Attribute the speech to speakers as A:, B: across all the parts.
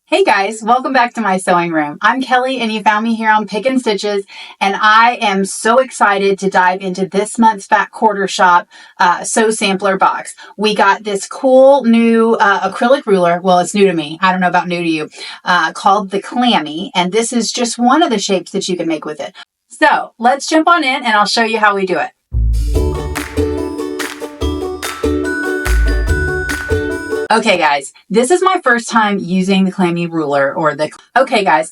A: Hey guys, welcome back to my sewing room. I'm Kelly and you found me here on Pick and Stitches, and I am so excited to dive into this month's Fat Quarter Shop Sew Sampler box. We got this cool new acrylic ruler. Well, it's new to me. I don't know about new to you. Called the Clammy, and this is just one of the shapes that you can make with it. So let's jump on in and I'll show you how we do it. Okay guys, this is my first time using the clammy ruler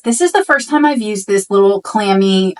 A: this is the first time I've used this little clammy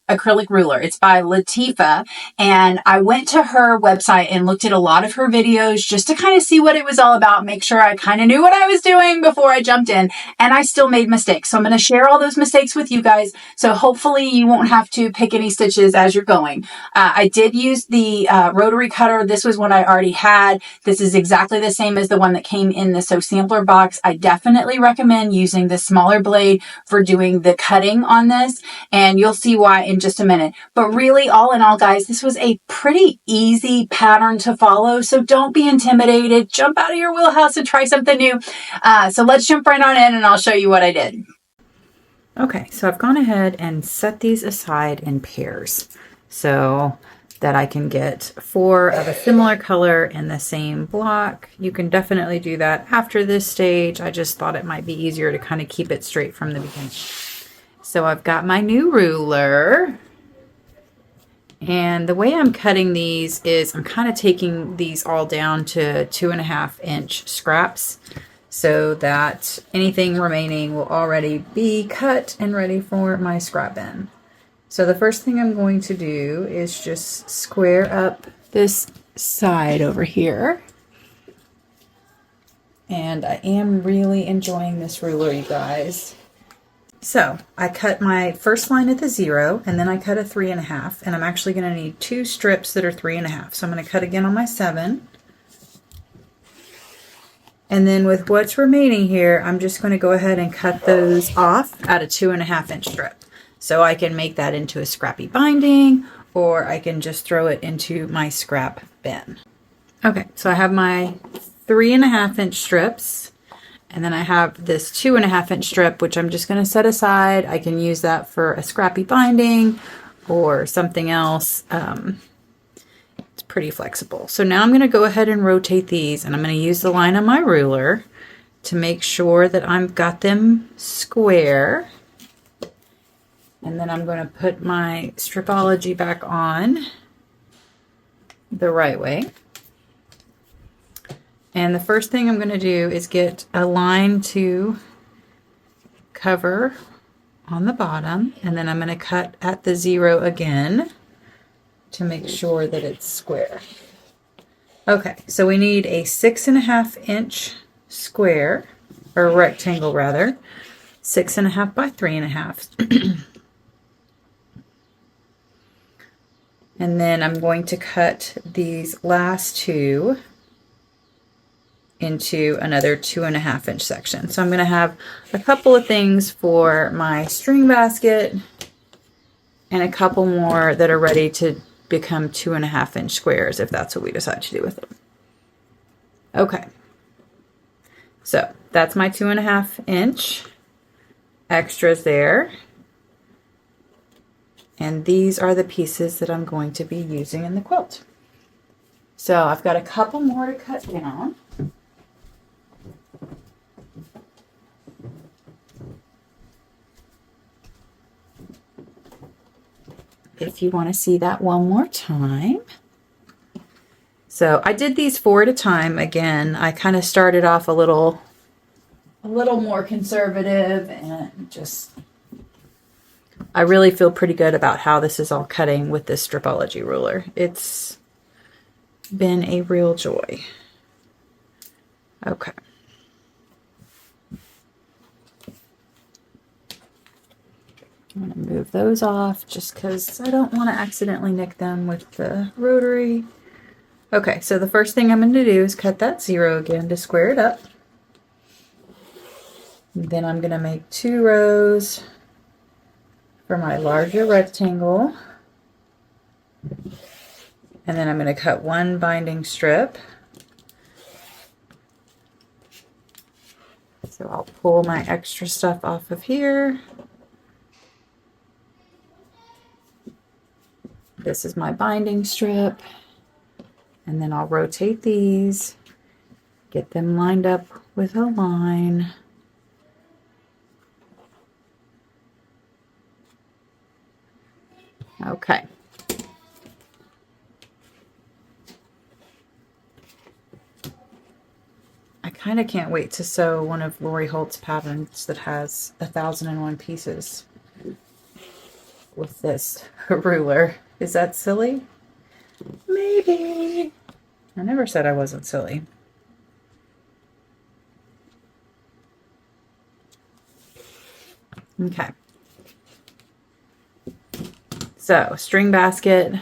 A: acrylic ruler. It's by Latifa, and I went to her website and looked at a lot of her videos just to kind of see what it was all about, make sure I kind of knew what I was doing before I jumped in, and I still made mistakes. So I'm going to share all those mistakes with you guys, so hopefully you won't have to pick any stitches as you're going. I did use the rotary cutter. This was one I already had. This is exactly the same as the one that came in the Sew Sampler box. I definitely recommend using the smaller blade for doing the cutting on this, and you'll see why in just a minute. But really, all in all, guys, this was a pretty easy pattern to follow, so don't be intimidated. Jump out of your wheelhouse and try something new. So let's jump right on in and I'll show you what I did.
B: Okay, so I've gone ahead and set these aside in pairs so that I can get 4 of a similar color in the same block. You can definitely do that after this stage. I just thought it might be easier to kind of keep it straight from the beginning. So I've got my new ruler, and the way I'm cutting these is I'm kind of taking these all down to 2.5-inch scraps so that anything remaining will already be cut and ready for my scrap bin. So the first thing I'm going to do is just square up this side over here. And I am really enjoying this ruler, you guys. So I cut my first line at the 0, and then I cut a 3.5, and I'm actually going to need 2 strips that are 3.5. So I'm going to cut again on my 7. And then with what's remaining here, I'm just going to go ahead and cut those off at a 2.5-inch strip. So I can make that into a scrappy binding, or I can just throw it into my scrap bin. Okay, so I have my 3.5-inch strips. And then I have this 2.5-inch strip, which I'm just going to set aside. I can use that for a scrappy binding or something else. It's pretty flexible. So now I'm going to go ahead and rotate these, and I'm going to use the line on my ruler to make sure that I've got them square. And then I'm going to put my stripology back on the right way. And the first thing I'm going to do is get a line to cover on the bottom, and then I'm going to cut at the 0 again to make sure that it's square. Okay, so we need a 6.5-inch square, or rectangle rather, 6.5 by 3.5. And then I'm going to cut these last 2 into another 2.5-inch section. So I'm going to have a couple of things for my string basket and a couple more that are ready to become 2.5-inch squares if that's what we decide to do with them. Okay, so that's my 2.5-inch extras there. And these are the pieces that I'm going to be using in the quilt. So I've got a couple more to cut down. If you want to see that one more time. So I did these 4 at a time. Again, I kind of started off a little more conservative, and just I really feel pretty good about how this is all cutting with this stripology ruler. It's been a real joy. Okay. I'm going to move those off just because I don't want to accidentally nick them with the rotary. Okay, so the first thing I'm going to do is cut that 0 again to square it up. And then I'm going to make 2 rows for my larger rectangle. And then I'm going to cut 1 binding strip. So So I'll pull my extra stuff off of here. This is my binding strip. And then I'll rotate these, get them lined up with a line. Okay. I kind of can't wait to sew one of Lori Holt's patterns that has 1,001 pieces with this ruler. Is that silly? Maybe. I never said I wasn't silly. Okay. So, string basket,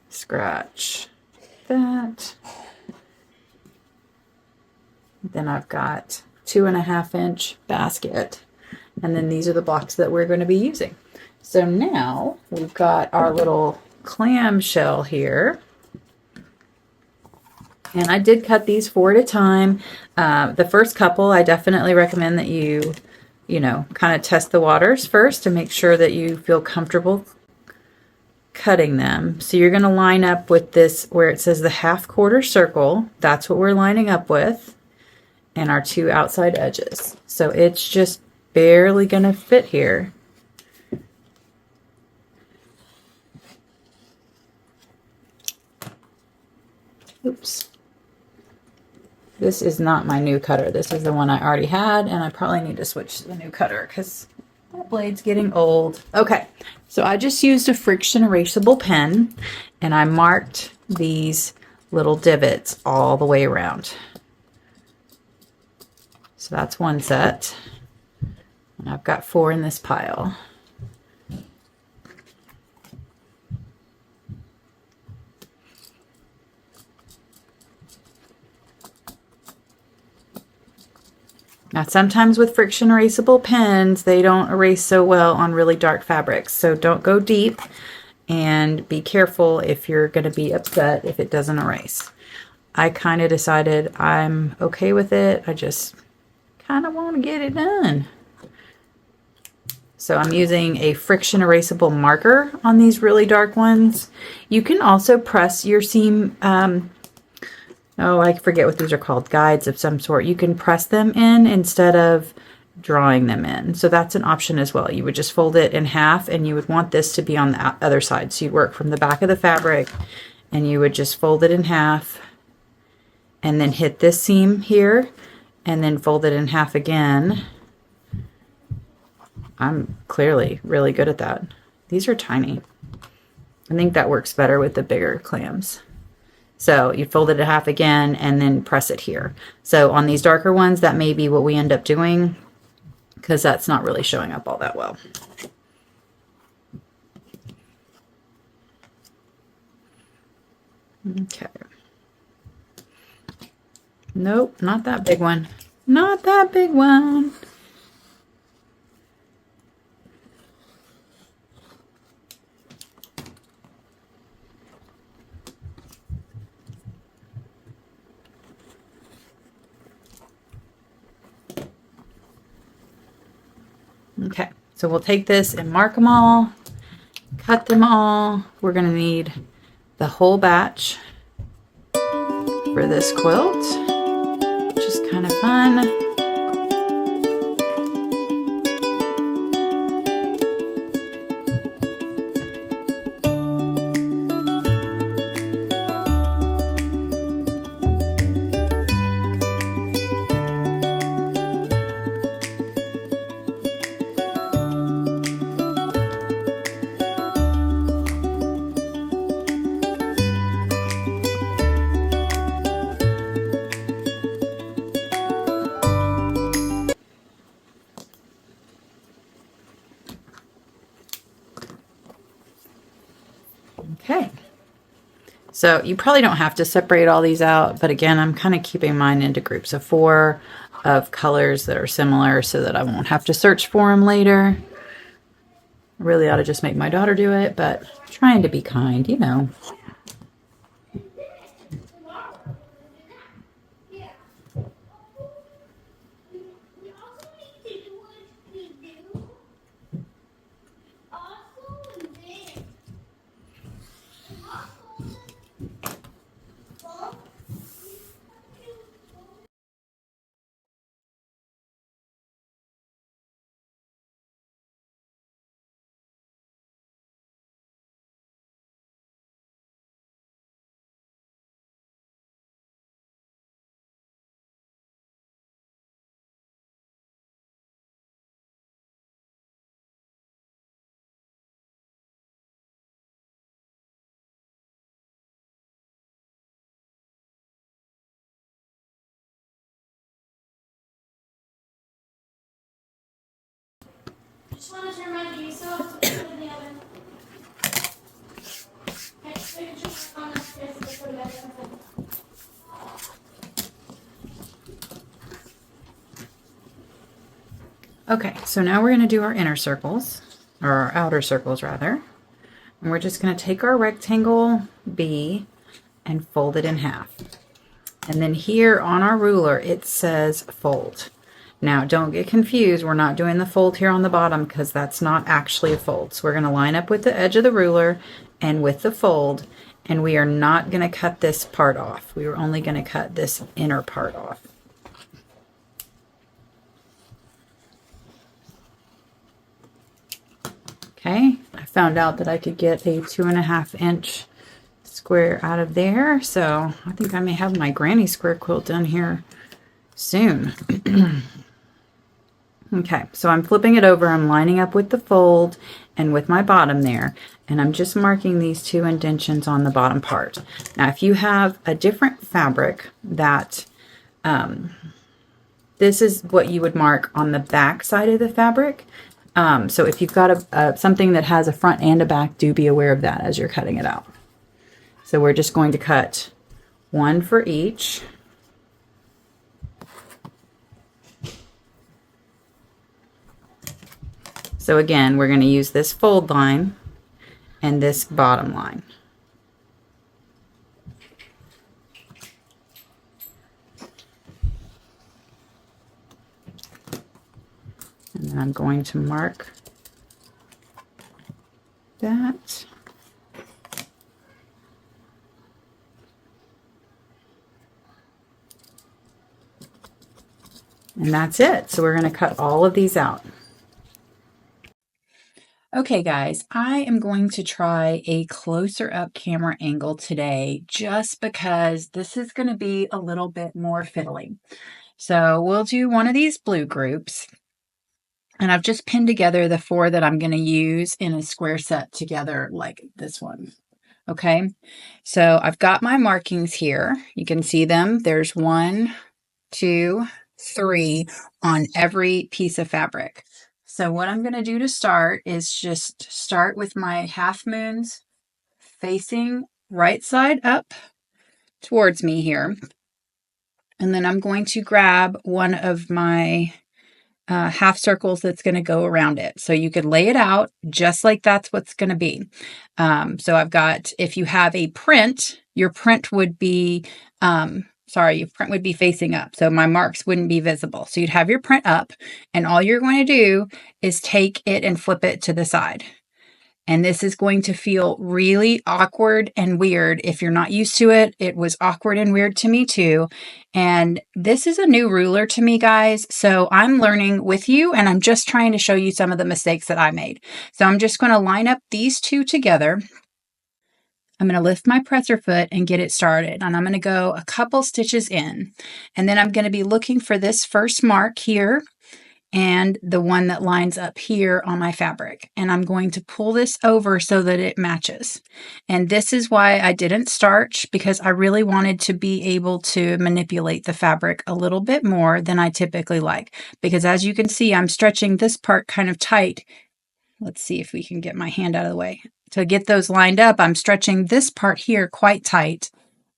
B: scratch that. Then I've got 2.5 inch basket. And then these are the blocks that we're going to be using. So now we've got our little clam shell here. And I did cut these 4 at a time. The first couple, I definitely recommend that you kind of test the waters first to make sure that you feel comfortable cutting them. So you're going to line up with this where it says the 1/2 quarter circle. That's what we're lining up with. And our 2 outside edges. So it's just barely going to fit here. Oops. This is not my new cutter. This is the one I already had, and I probably need to switch to the new cutter because that blade's getting old. Okay, so I just used a friction erasable pen, and I marked these little divots all the way around. So that's one set, and I've got 4 in this pile. Now, sometimes with friction erasable pens, they don't erase so well on really dark fabrics. So don't go deep, and be careful if you're going to be upset if it doesn't erase. I kind of decided I'm okay with it. I just kind of want to get it done. So I'm using a friction erasable marker on these really dark ones. You can also press your seam, I forget what these are called, guides of some sort. You can press them in instead of drawing them in. So that's an option as well. You would just fold it in half, and you would want this to be on the other side. So you'd work from the back of the fabric, and you would just fold it in half, and then hit this seam here, and then fold it in half again. I'm clearly really good at that. These are tiny. I think that works better with the bigger clams. So you fold it in half again and then press it here. So on these darker ones, that may be what we end up doing because that's not really showing up all that well. Okay. Nope, not that big one. Not that big one. Okay, so we'll take this and mark them all, cut them all. We're going to need the whole batch for this quilt, which is kind of fun. Okay, so you probably don't have to separate all these out, but again, I'm kind of keeping mine into groups of 4 of colors that are similar so that I won't have to search for them later. I really ought to just make my daughter do it, but trying to be kind, you know.
C: Just want to turn my view so I'll put it in the oven. Okay, so you just on that space to put it back in the oven.
B: Okay, so now we're going to do our inner circles, or our outer circles rather. And we're just going to take our rectangle B and fold it in half. And then here on our ruler, it says fold. Now, don't get confused. We're not doing the fold here on the bottom because that's not actually a fold. So we're going to line up with the edge of the ruler and with the fold, and we are not going to cut this part off. We are only going to cut this inner part off. Okay, I found out that I could get a 2.5 inch square out of there, so I think I may have my granny square quilt done here soon. Okay, so I'm flipping it over, I'm lining up with the fold and with my bottom there, and I'm just marking these 2 indentions on the bottom part. Now, if you have a different fabric that, this is what you would mark on the back side of the fabric. So if you've got something that has a front and a back, do be aware of that as you're cutting it out. So we're just going to cut 1 for each. So again, we're going to use this fold line and this bottom line. And then I'm going to mark that. And that's it. So we're going to cut all of these out. Okay, guys, I am going to try a closer up camera angle today just because this is going to be a little bit more fiddly. So we'll do one of these blue groups. And I've just pinned together the 4 that I'm going to use in a square set together like this one. Okay, so I've got my markings here. You can see them. There's 1, 2, 3 on every piece of fabric. So what I'm going to do to start is just start with my half moons facing right side up towards me here. And then I'm going to grab one of my half circles that's going to go around it. So you could lay it out just like that's what's going to be. So I've got, if you have a print, your print would be, your print would be facing up. So my marks wouldn't be visible. So you'd have your print up, and all you're going to do is take it and flip it to the side. And this is going to feel really awkward and weird if you're not used to it. It was awkward and weird to me too. And this is a new ruler to me, guys. So I'm learning with you, and I'm just trying to show you some of the mistakes that I made. So I'm just going to line up these 2 together. I'm going to lift my presser foot and get it started. And I'm going to go a couple stitches in. And then I'm going to be looking for this first mark here and the one that lines up here on my fabric. And I'm going to pull this over so that it matches. And this is why I didn't starch, because I really wanted to be able to manipulate the fabric a little bit more than I typically like. Because as you can see, I'm stretching this part kind of tight. Let's see if we can get my hand out of the way. To get those lined up, I'm stretching this part here quite tight.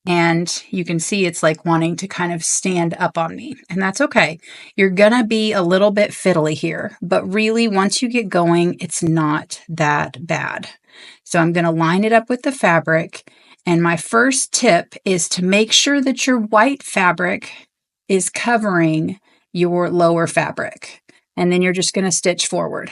B: And you can see it's like wanting to kind of stand up on me, and that's okay. You're gonna be a little bit fiddly here, but really once you get going, it's not that bad. So I'm gonna line it up with the fabric, and my first tip is to make sure that your white fabric is covering your lower fabric, and then you're just gonna stitch forward.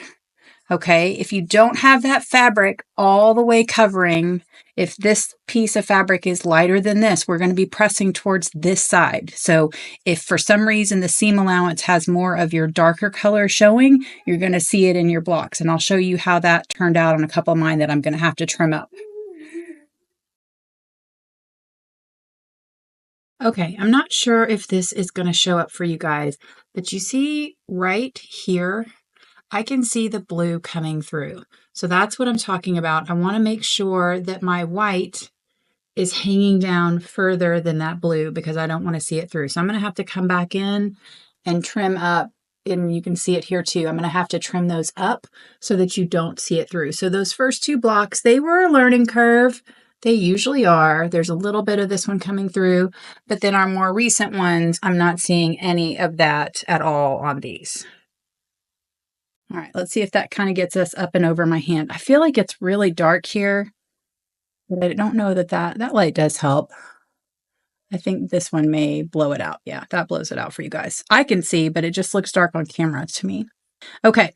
B: Okay, if you don't have that fabric all the way covering, if this piece of fabric is lighter than this, we're going to be pressing towards this side. So if for some reason the seam allowance has more of your darker color showing, you're going to see it in your blocks. And I'll show you how that turned out on a couple of mine that I'm going to have to trim up. Okay, I'm not sure if this is going to show up for you guys, but you see right here, I can see the blue coming through. So that's what I'm talking about. I want to make sure that my white is hanging down further than that blue because I don't want to see it through. So I'm going to have to come back in and trim up
A: and you can see it here too. I'm going to have to trim those up so that you don't see it through. So those first 2 blocks, they were a learning curve. They usually are. There's a little bit of this one coming through, but then our more recent ones, I'm not seeing any of that at all on these. All right, let's see if that kind of gets us up and over my hand. I feel like it's really dark here, but I don't know that light does help. I think this one may blow it out. Yeah, that blows it out for you guys. I can see, but it just looks dark on camera to me. Okay,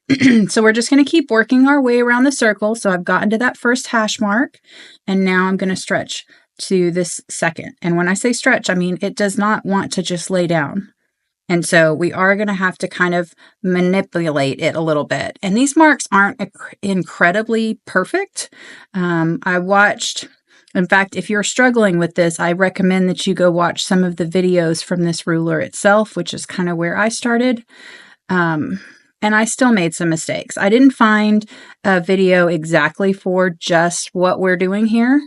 A: so we're just going to keep working our way around the circle. So I've gotten to that first hash mark, and now I'm going to stretch to this second. And when I say stretch, I mean it does not want to just lay down. And so we are going to have to kind of manipulate it a little bit. And these marks aren't incredibly perfect. I watched, in fact, if you're struggling with this, I recommend that you go watch some of the videos from this ruler itself, which is kind of where I started. And I still made some mistakes. I didn't find a video exactly for just what we're doing here.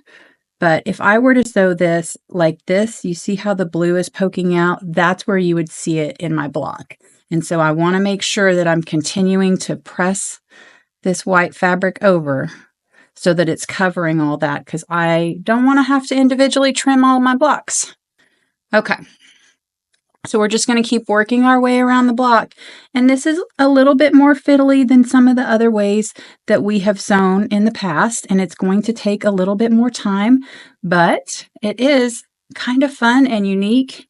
A: But if I were to sew this like this, you see how the blue is poking out? That's where you would see it in my block. And so I want to make sure that I'm continuing to press this white fabric over so that it's covering all that, because I don't want to have to individually trim all my blocks. Okay. So we're just going to keep working our way around the block. And this is a little bit more fiddly than some of the other ways that we have sewn in the past. And it's going to take a little bit more time, but it is kind of fun and unique.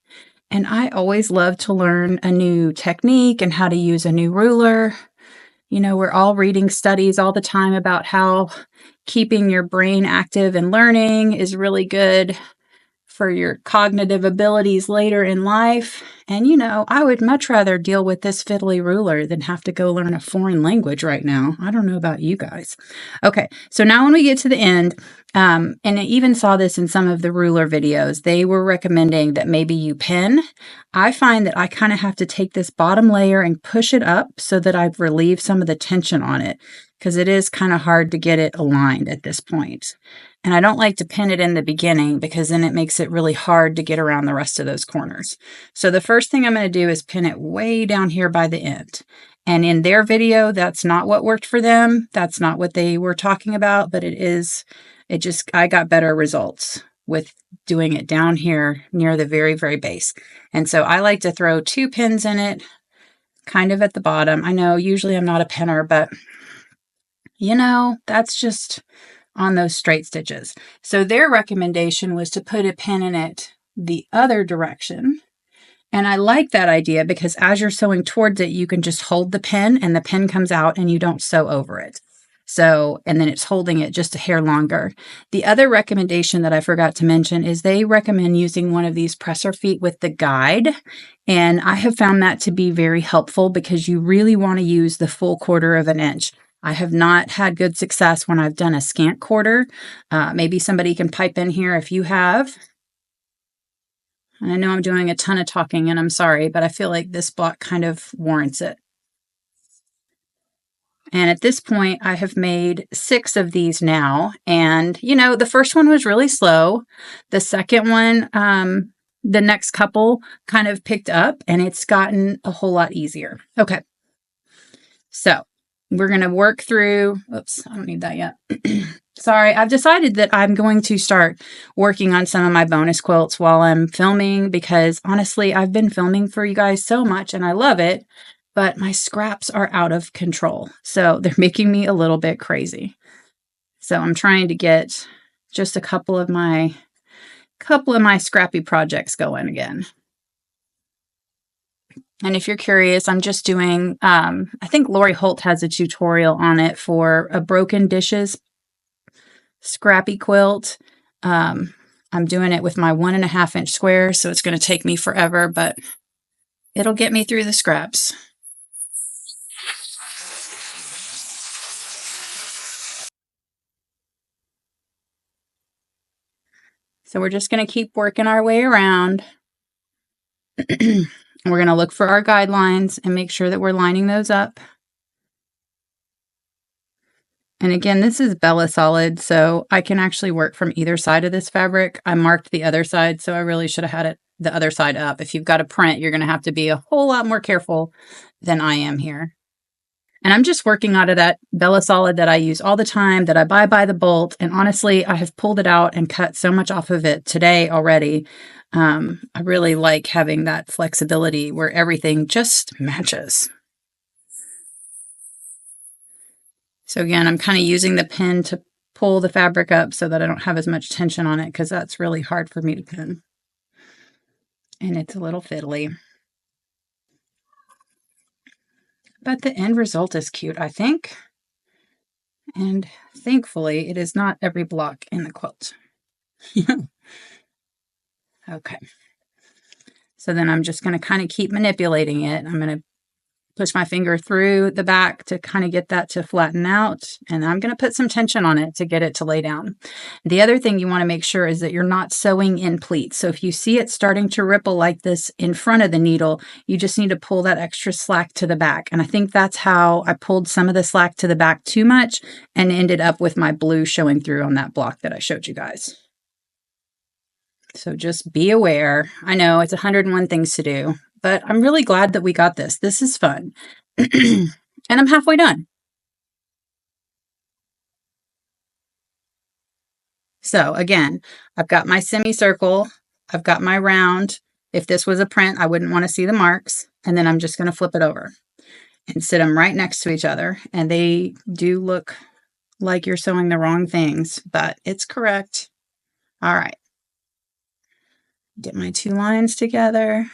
A: And I always love to learn a new technique and how to use a new ruler. You know, we're all reading studies all the time about how keeping your brain active and learning is really good for your cognitive abilities later in life. And, you know, I would much rather deal with this fiddly ruler than have to go learn a foreign language right now. I don't know about you guys. Okay, so now when we get to the end, and I even saw this in some of the ruler videos, they were recommending that maybe you pin. I find that I kind of have to take this bottom layer and push it up so that I've relieved some of the tension on it, because it is kind of hard to get it aligned at this point. And I don't like to pin it in the beginning because then it makes it really hard to get around the rest of those corners. So the first thing I'm going to do is pin it way down here by the end. And in their video, that's not what worked for them. That's not what they were talking about, but I got better results with doing it down here near the very, very base. And so I like to throw 2 pins in it, kind of at the bottom. I know usually I'm not a pinner, but you know, that's just on those straight stitches. So their recommendation was to put a pin in it the other direction. And I like that idea because as you're sewing towards it, you can just hold the pin and the pin comes out and you don't sew over it. So, and then it's holding it just a hair longer. The other recommendation that I forgot to mention is they recommend using one of these presser feet with the guide. And I have found that to be very helpful because you really want to use the full 1/4 of an inch. I have not had good success when I've done a scant 1/4. Maybe somebody can pipe in here if you have. And I know I'm doing a ton of talking and I'm sorry, but I feel like this block kind of warrants it. And at this point, I have made 6 of these now. And, you know, the first one was really slow. The second one, the next couple kind of picked up and it's gotten a whole lot easier. Okay. So we're going to work through, oops, I don't need that yet. Sorry, I've decided that I'm going to start working on some of my bonus quilts while I'm filming because honestly, I've been filming for you guys so much and I love it, but my scraps are out of control. So they're making me a little bit crazy. So I'm trying to get just a couple of my scrappy projects going again. And if you're curious, I'm just doing, I think Lori Holt has a tutorial on it for a broken dishes scrappy quilt. I'm doing it with my 1.5 inch square, so it's going to take me forever, but it'll get me through the scraps. So we're just going to keep working our way around. We're going to look for our guidelines and make sure that we're lining those up. And again, this is Bella Solid, so I can actually work from either side of this fabric. I marked the other side, so I really should have had it the other side up. If you've got a print, you're going to have to be a whole lot more careful than I am here. And I'm just working out of that Bella Solid that I use all the time, that I buy by the bolt. And honestly, I have pulled it out and cut so much off of it today already. I really like having that flexibility where everything just matches. So again, I'm kind of using the pin to pull the fabric up so that I don't have as much tension on it, because that's really hard for me to pin. And it's a little fiddly. But the end result is cute, I think. And thankfully, it is not every block in the quilt. Okay. So then I'm just going to kind of keep manipulating it. I'm going to push my finger through the back to kind of get that to flatten out. And I'm going to put some tension on it to get it to lay down. The other thing you want to make sure is that you're not sewing in pleats. So if you see it starting to ripple like this in front of the needle, you just need to pull that extra slack to the back. And I think that's how I pulled some of the slack to the back too much and ended up with my blue showing through on that block that I showed you guys. So just be aware. I know it's 101 things to do, but I'm really glad that we got this. This is fun. And I'm halfway done. So again, I've got my semicircle, I've got my round. If this was a print, I wouldn't want to see the marks. And then I'm just going to flip it over and sit them right next to each other. And they do look like you're sewing the wrong things, but it's correct. All right. Get my two lines together.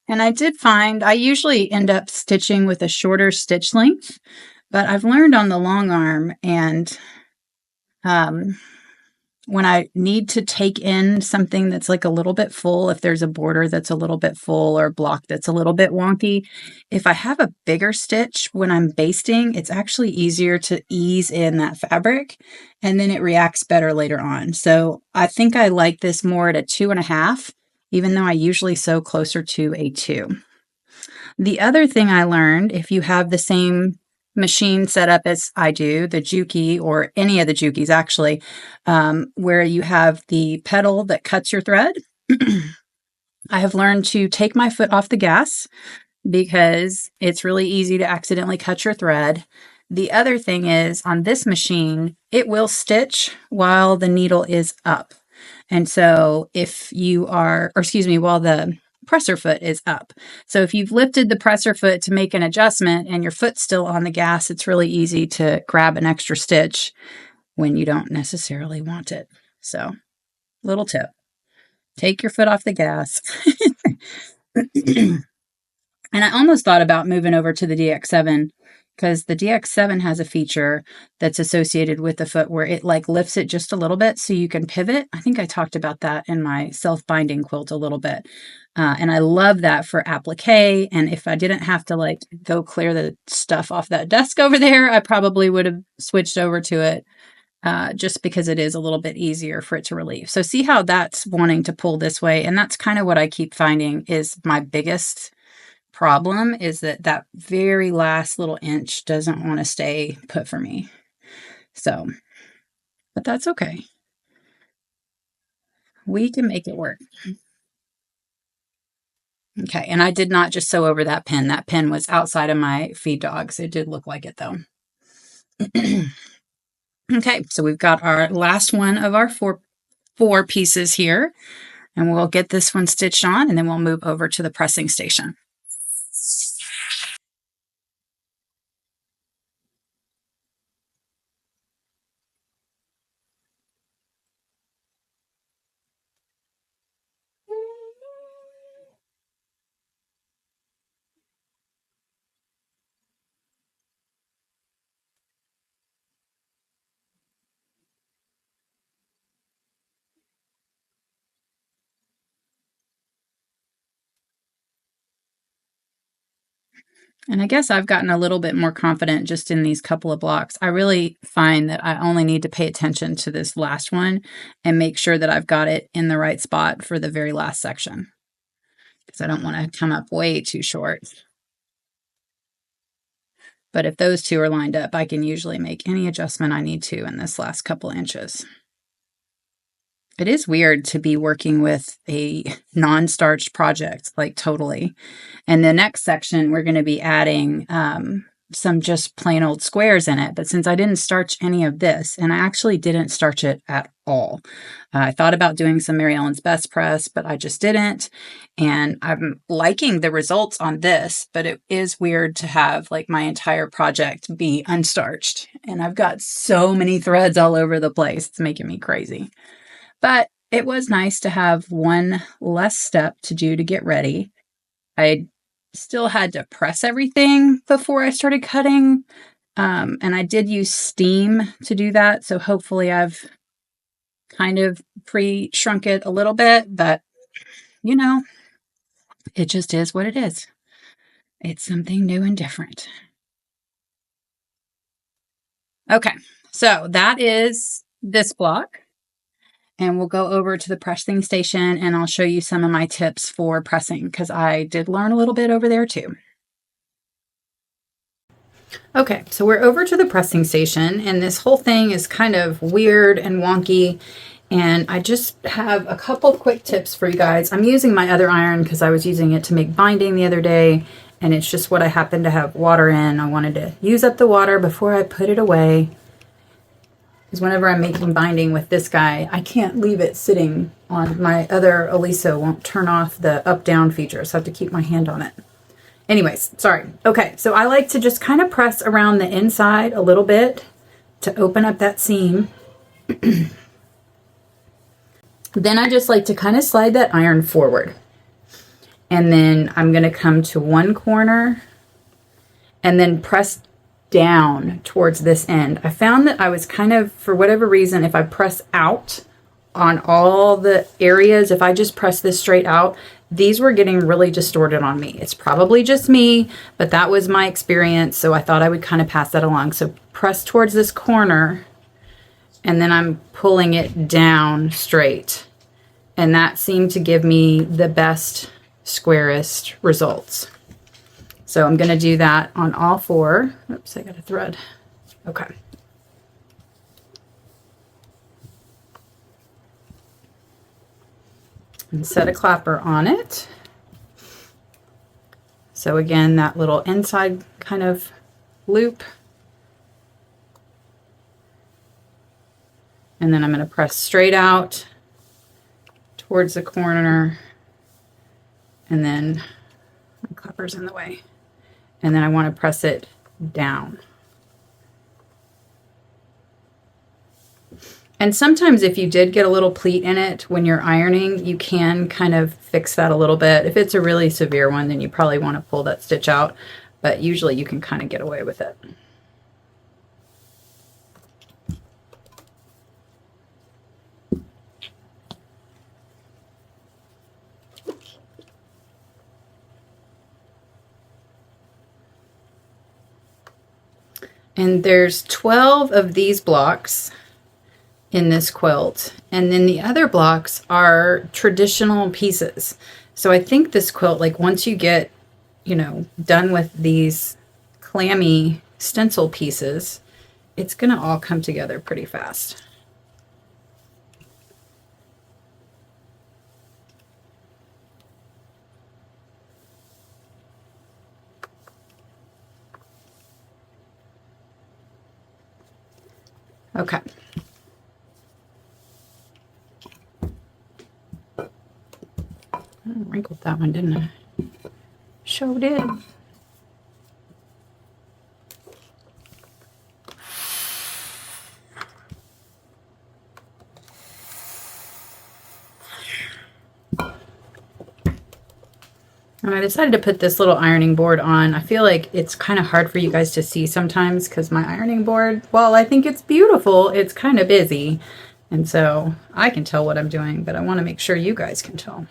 A: And I did find I usually end up stitching with a shorter stitch length, but I've learned on the long arm, and when I need to take in something that's like a little bit full, if there's a border that's a little bit full or a block that's a little bit wonky, if I have a bigger stitch when I'm basting, it's actually easier to ease in that fabric, and then it reacts better later on. So I think I like this more at a 2.5, even though I usually sew closer to a 2. The other thing I learned, if you have the same machine set up as I do, the Juki or any of the Jukis actually, where you have the pedal that cuts your thread, I have learned to take my foot off the gas because it's really easy to accidentally cut your thread. The other thing is, on this machine, it will stitch while the needle is up. And so if you are, or excuse me, while the presser foot is up. So if you've lifted the presser foot to make an adjustment and your foot's still on the gas, it's really easy to grab an extra stitch when you don't necessarily want it. So, little tip, take your foot off the gas. And I almost thought about moving over to the DX7, because the DX7 has a feature that's associated with the foot where it like lifts it just a little bit so you can pivot. I think I talked about that in my self-binding quilt a little bit. And I love that for applique. And if I didn't have to like go clear the stuff off that desk over there, I probably would have switched over to it just because it is a little bit easier for it to relieve. So see how that's wanting to pull this way. And that's kind of what I keep finding is my biggest problem, is that very last little inch doesn't want to stay put for me. So, but that's okay. We can make it work. Okay, and I did not just sew over that pin. That pin was outside of my feed dogs. It did look like it though. Okay, so we've got our last one of our four pieces here, and we'll get this one stitched on, and then we'll move over to the pressing station. And I guess I've gotten a little bit more confident just in these couple of blocks. I really find that I only need to pay attention to this last one and make sure that I've got it in the right spot for the very last section, because I don't want to come up way too short. But if those two are lined up, I can usually make any adjustment I need to in this last couple inches. It is weird to be working with a non-starched project, like totally. And the next section, we're going to be adding some just plain old squares in it. But since I didn't starch any of this, and I actually didn't starch it at all, I thought about doing some Mary Ellen's Best Press, but I just didn't. And I'm liking the results on this, but it is weird to have like my entire project be unstarched. And I've got so many threads all over the place. It's making me crazy. But it was nice to have one less step to do to get ready. I still had to press everything before I started cutting. And I did use steam to do that. So hopefully I've kind of pre-shrunk it a little bit, but you know, it just is what it is. It's something new and different. Okay, so that is this block. And we'll go over to the pressing station and I'll show you some of my tips for pressing because I did learn a little bit over there too.
B: Okay, so we're over to the pressing station and this whole thing is kind of weird and wonky. And I just have a couple quick tips for you guys. I'm using my other iron because I was using it to make binding the other day. And it's just what I happen to have water in. I wanted to use up the water before I put it away. Because whenever I'm making binding with this guy, I can't leave it sitting on my other Aliso. Won't turn off the up-down feature, so I have to keep my hand on it. Anyways, sorry. Okay, so I like to just kind of press around the inside a little bit to open up that seam. Then I just like to kind of slide that iron forward. And then I'm going to come to one corner and then press down towards this end. I found that I was kind of, for whatever reason, if I press out on all the areas, if I just press this straight out, these were getting really distorted on me. It's probably just me, but that was my experience. So I thought I would kind of pass that along. So press towards this corner and then I'm pulling it down straight. And that seemed to give me the best, squarest results. So I'm going to do that on all four. Oops, I got a thread. Okay. And set a clapper on it. So again, that little inside kind of loop. And then I'm going to press straight out towards the corner. And then my clapper's in the way. And then I want to press it down. And sometimes if you did get a little pleat in it when you're ironing, you can kind of fix that a little bit. If it's a really severe one, then you probably want to pull that stitch out, but usually you can kind of get away with it. And there's 12 of these blocks in this quilt. And then the other blocks are traditional pieces. So I think this quilt, like once you get, you know, done with these clammy stencil pieces, it's gonna all come together pretty fast. Okay. I wrinkled that one, didn't I? Sure did. And I decided to put this little ironing board on. I feel like it's kind of hard for you guys to see sometimes because my ironing board, while I think it's beautiful, it's kind of busy. And so I can tell what I'm doing, but I want to make sure you guys can tell.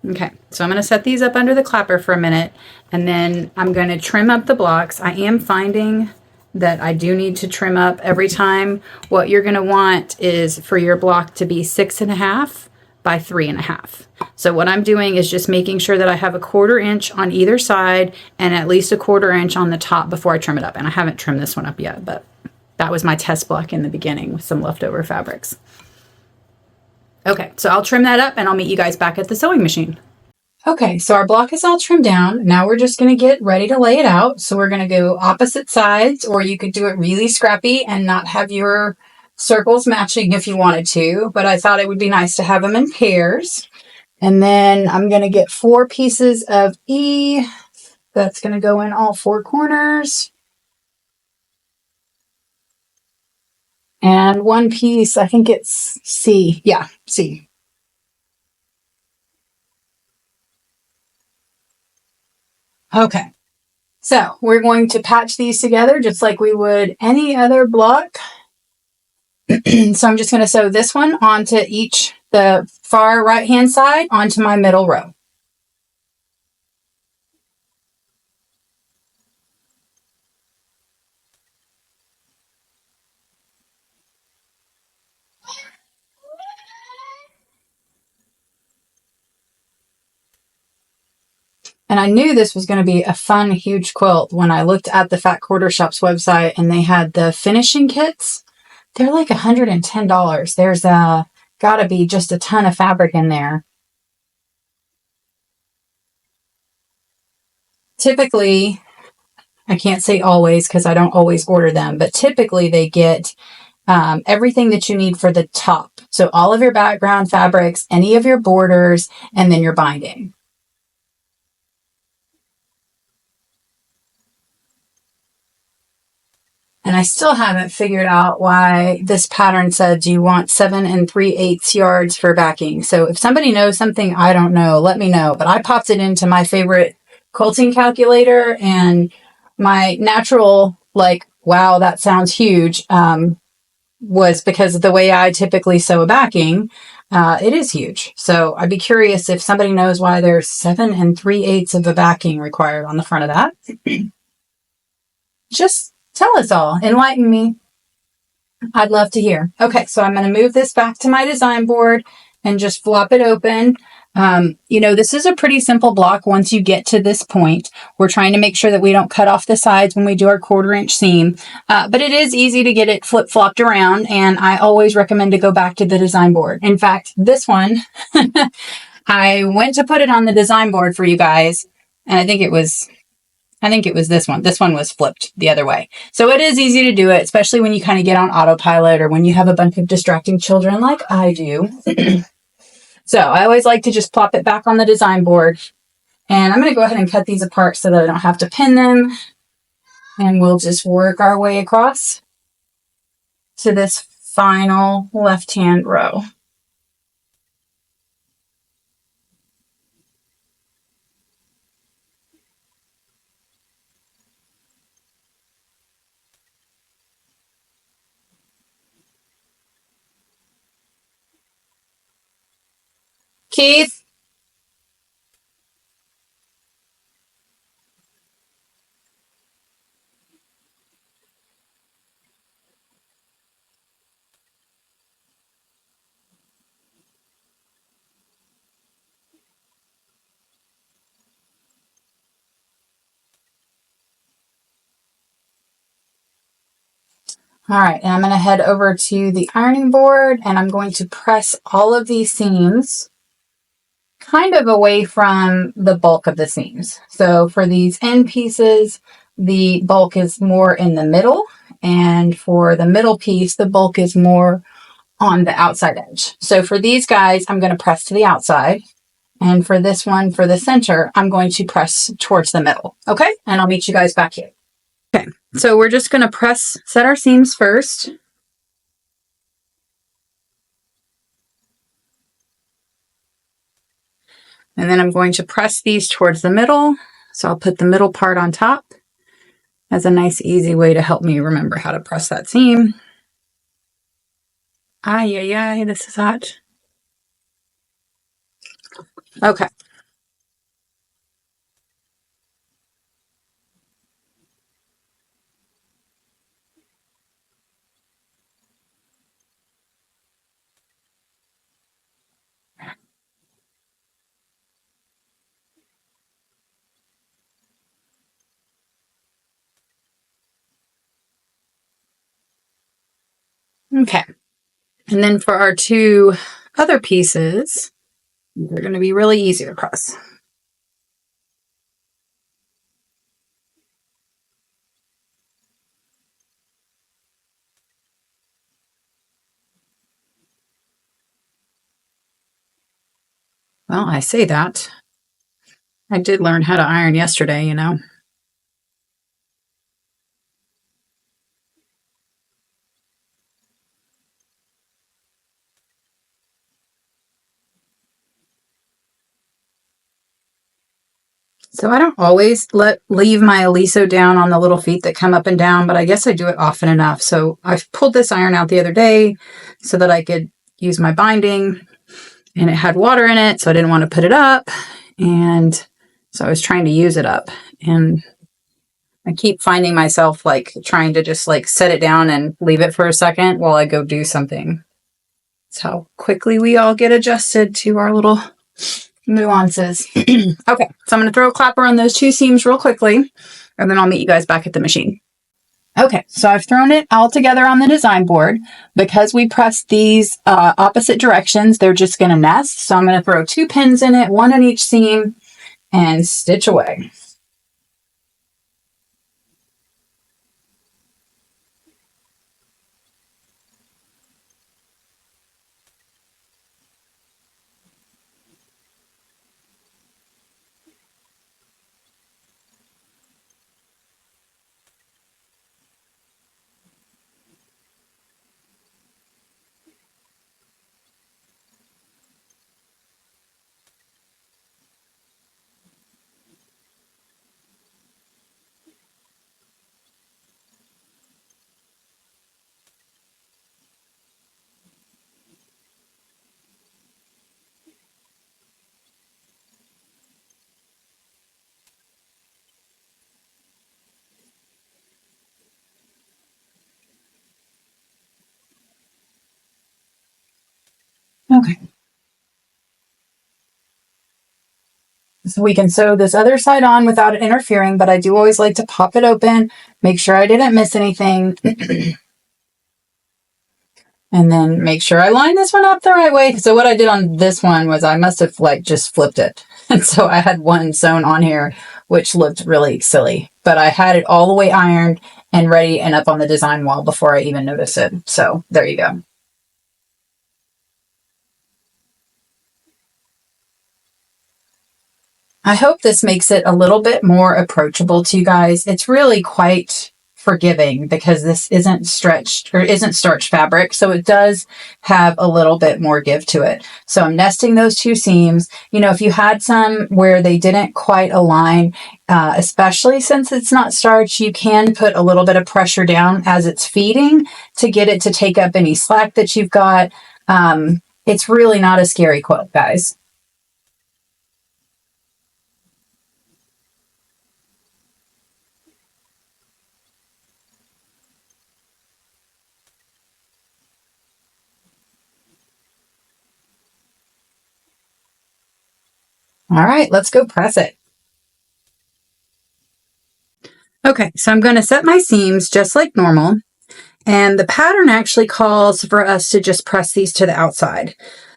B: Okay, so I'm going to set these up under the clapper for a minute, and then I'm going to trim up the blocks. I am finding that I do need to trim up every time. What you're going to want is for your block to be 6.5 by 3.5. So what I'm doing is just making sure that I have a 1/4 inch on either side and at least a 1/4 inch on the top before I trim it up. And I haven't trimmed this one up yet, but that was my test block in the beginning with some leftover fabrics. Okay, so I'll trim that up and I'll meet you guys back at the sewing machine. Okay, so our block is all trimmed down. Now we're just going to get ready to lay it out. So we're going to go opposite sides, or you could do it really scrappy and not have your circles matching if you wanted to. But I thought it would be nice to have them in pairs. And then I'm going to get 4 pieces of E. That's going to go in all 4 corners. And 1 piece, I think it's C. Yeah, C. Okay, so we're going to patch these together just like we would any other block. So I'm just going to sew this one onto the far right hand side onto my middle row. And I knew this was going to be a fun, huge quilt when I looked at the Fat Quarter Shop's website and they had the finishing kits. They're like $110. There's gotta be just a ton of fabric in there. Typically, I can't say always because I don't always order them, but typically they get everything that you need for the top. So all of your background fabrics, any of your borders, and then your binding. And I still haven't figured out why this pattern said, do you want 7 3/8 yards for backing? So if somebody knows something I don't know, let me know. But I popped it into my favorite quilting calculator, and my natural, like, wow, that sounds huge, was because of the way I typically sew a backing. It is huge. So I'd be curious if somebody knows why there's 7 3/8 of a backing required on the front of that. Just tell us all. Enlighten me. I'd love to hear. Okay, so I'm going to move this back to my design board and just flop it open. This is a pretty simple block once you get to this point. We're trying to make sure that we don't cut off the sides when we do our 1/4 inch seam, but it is easy to get it flip-flopped around, and I always recommend to go back to the design board. In fact, this one, I went to put it on the design board for you guys, and I think it was this one. This one was flipped the other way. So it is easy to do it, especially when you kind of get on autopilot or when you have a bunch of distracting children like I do. So I always like to just plop it back on the design board. And I'm going to go ahead and cut these apart so that I don't have to pin them. And we'll just work our way across to this final left-hand row. Keith? All right, and I'm going to head over to the ironing board, and I'm going to press all of these seams kind of away from the bulk of the seams. So for these end pieces, the bulk is more in the middle, and for the middle piece, the bulk is more on the outside edge. So for these guys, I'm going to press to the outside, and for this one, for the center, I'm going to press towards the middle. Okay, and I'll meet you guys back here. Okay, so we're just going to set our seams first. And then I'm going to press these towards the middle. So I'll put the middle part on top as a nice, easy way to help me remember how to press that seam. Ay, this is hot. Okay,
A: Okay. And then for our two other pieces, they're going to be really easy to press. Well, I say that. I did learn how to iron yesterday, you know. So I don't always leave my aliso down on the little feet that come up and down, but I guess I do it often enough. So I pulled this iron out the other day so that I could use my binding, and it had water in it, so I didn't want to put it up. And so I was trying to use it up, and I keep finding myself like trying to just like set it down and leave it for a second while I go do something. That's how quickly we all get adjusted to our little nuances. Okay, so I'm going to throw a clapper on those two seams real quickly, and then I'll meet you guys back at the machine. Okay, so I've thrown it all together on the design board. Because we pressed these opposite directions, they're just going to nest. So I'm going to throw 2 pins in it, 1 on each seam, and stitch away. Okay. So we can sew this other side on without it interfering, but I do always like to pop it open, make sure I didn't miss anything, and then make sure I line this one up the right way. So what I did on this one was I must have like just flipped it. And so I had one sewn on here, which looked really silly, but I had it all the way ironed and ready and up on the design wall before I even noticed it. So there you go. I hope this makes it a little bit more approachable to you guys. It's really quite forgiving because this isn't stretched or isn't starched fabric. So it does have a little bit more give to it. So I'm nesting those 2 seams. You know, if you had some where they didn't quite align, especially since it's not starched, you can put a little bit of pressure down as it's feeding to get it to take up any slack that you've got. It's really not a scary quilt, guys. All right, let's go press it. Okay, so I'm going to set my seams just like normal. And the pattern actually calls for us to just press these to the outside.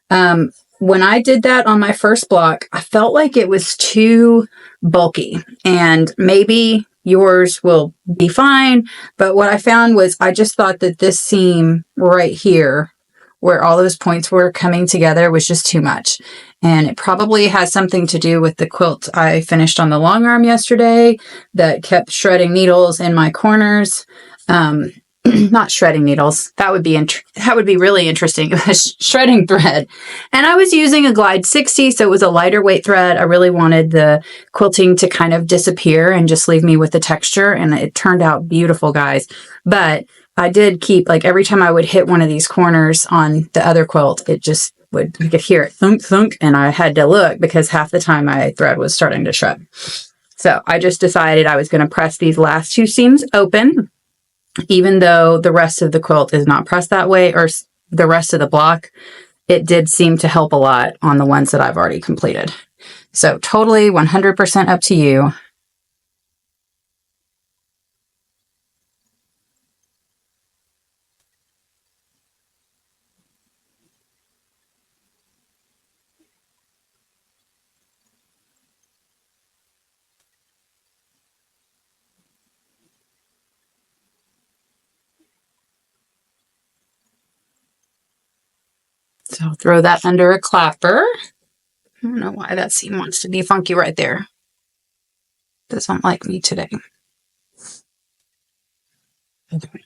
A: When I did that on my first block, I felt like it was too bulky, and maybe yours will be fine. But what I found was I just thought that this seam right here, where all those points were coming together, was just too much. And it probably has something to do with the quilt I finished on the long arm yesterday that kept shredding needles in my corners. Not shredding needles. That would be really interesting. It was shredding thread. And I was using a Glide 60, so it was a lighter weight thread. I really wanted the quilting to kind of disappear and just leave me with the texture. And it turned out beautiful, guys. But I did keep, like, every time I would hit one of these corners on the other quilt, it just would, you could hear it thunk, thunk. And I had to look because half the time my thread was starting to shred. So I just decided I was going to press these last 2 seams open, even though the rest of the quilt is not pressed that way, or the rest of the block. It did seem to help a lot on the ones that I've already completed. So totally 100% up to you. So I'll throw that under a clapper. I don't know why that seam wants to be funky right there. Doesn't like me today. Okay.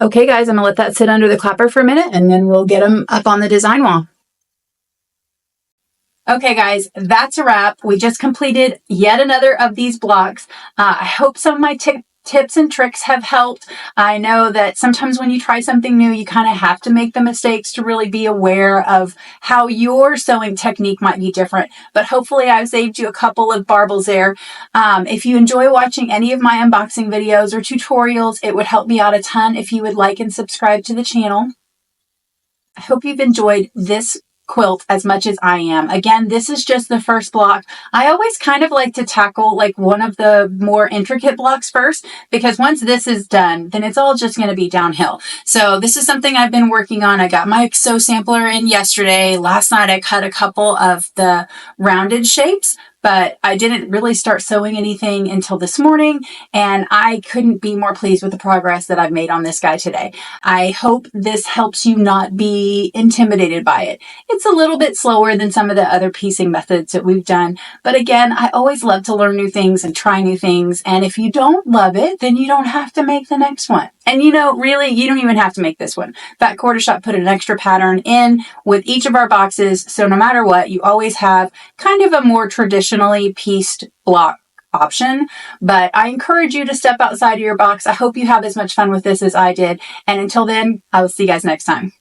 A: Okay, guys, I'm going to let that sit under the clapper for a minute, and then we'll get them up on the design wall. Okay, guys, that's a wrap. We just completed yet another of these blocks. I hope some of my tips and tricks have helped. I know that sometimes when you try something new, you kind of have to make the mistakes to really be aware of how your sewing technique might be different. But hopefully I've saved you a couple of barbles there. If you enjoy watching any of my unboxing videos or tutorials, it would help me out a ton if you would like and subscribe to the channel. I hope you've enjoyed this quilt as much as I am. Again, this is just the first block. I always kind of like to tackle like one of the more intricate blocks first, because once this is done, then it's all just going to be downhill. So this is something I've been working on. I got my sew sampler in yesterday. Last night I cut a couple of the rounded shapes, but I didn't really start sewing anything until this morning, and I couldn't be more pleased with the progress that I've made on this guy today. I hope this helps you not be intimidated by it. It's a little bit slower than some of the other piecing methods that we've done, but again, I always love to learn new things and try new things, and if you don't love it, then you don't have to make the next one. And you know, really, you don't even have to make this one. Fat Quarter Shop put an extra pattern in with each of our boxes, so no matter what, you always have kind of a more traditionally pieced block option. But I encourage you to step outside of your box. I hope you have as much fun with this as I did. And until then, I will see you guys next time.